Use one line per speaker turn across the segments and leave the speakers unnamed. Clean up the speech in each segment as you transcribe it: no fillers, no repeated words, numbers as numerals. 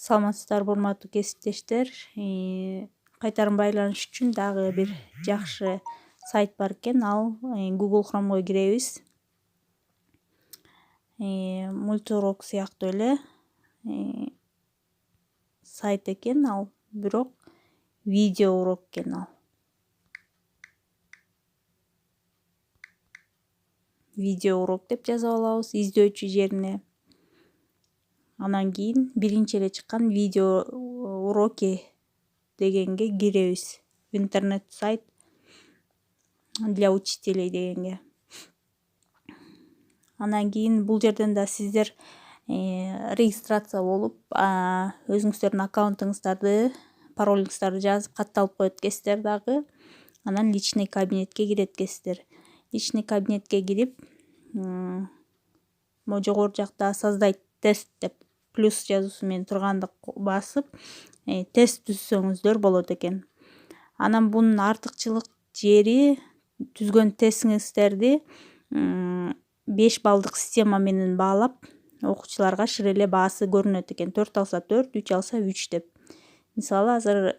Саламатсыздарбы урматтуу кесиптештер. Кайтарым байланыш үчүн дагы бир жакшы сайт бар экен. Ал Google Chrome'го киребиз. Мультиурок сыяктуу эле сайт экен ал, бирок видео урок экен ал. Видео урок деп жазып алабыз издөөчү жерине. Анан кийин биринчи эле чыккан видео уроки дегенге киребиз. Интернет сайт для учителей дегенге. Анан кийин бул жерден да сиздер регистрация болуп, өзүңүздөрдүн аккаунтуңуздарды, паролуңуздарды жазып катталып коет экенсиздер дагы. Анан личный кабинетке кирет экенсиздер. Личный кабинетке кирип, могу жогору жакта создать тест деп плюс жазуусу менен турганды басып, тест түзсөңүздөр болот экен. Анан бунун артыкчылык жери түзгөн тестиңиздерди 5 баллдык система менен баалап, окуучуларга шыр эле баасы көрүнөт экен. 4 алса 4, 3 алса 3 деп. Мисалы азыр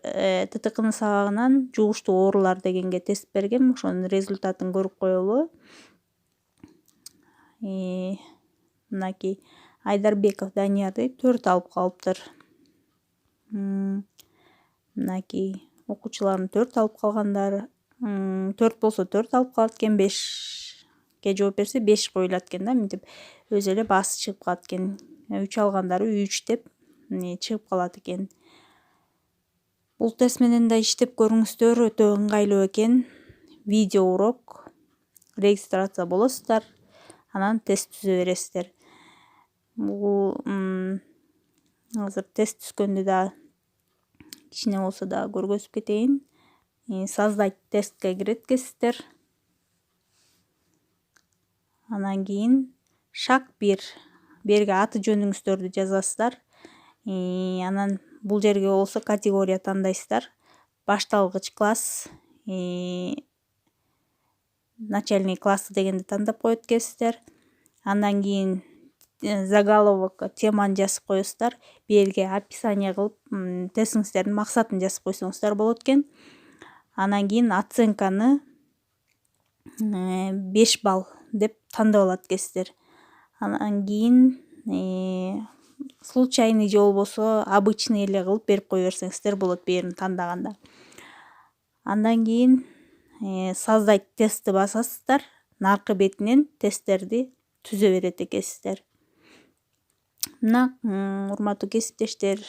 ТТКнын сабагынан жугуштуу оорулар дегенге тест бергем, ошонун результатын көрүп коелу. Мынакей Айдарбеков Даниярды 4 алып калыптыр. Мынакей окуучулардын 4 алып калгандары, 4 болсо 4 алып калат экен, 5ге жооп берсе 5 коюлат экен да, мынтип өзү эле баасы чыгып калат экен. 3 алгандары 3 деп чыгып калат экен. Бул тест менен да иштеп көрүңүздөр, өтө ыңгайлуу экен. Видео урок, регистрация болосуздар, анан тест түзө бересиздер. Бул азыр тест түзгөндү да кичине болсо да көргөзүп кетейин. Создать тестке кирет экенсиздер. Анан кийин шаг 1. Берге аты жөнүңүздөрдү жазасыздар. Анан бул жерге болсо категория тандайсыздар. Башталгыч класс, начальный классы дегенди тандап коет экенсиздер. Андан кийин заголовокко теманы жазып коесуздар. Берге описание кылып, тестиңиздердин максатын жазып койсоңуздар болот экен. Анан кийин оценканы 5 балл деп тандап алат экенсиздер. Анан кийин случайный же болбосо обычный эле кылып берип кое берсеңиздер болот бээрин тандаганда. Андан кийин создать тестти басасыздар. Наркы бетинен тесттерди түзө берет экенсиздер. Мына урматтуу кесиптештер,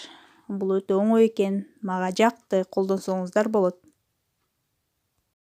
бул өтө оңой экен. Мага жакты, колдонсоңуздар болот.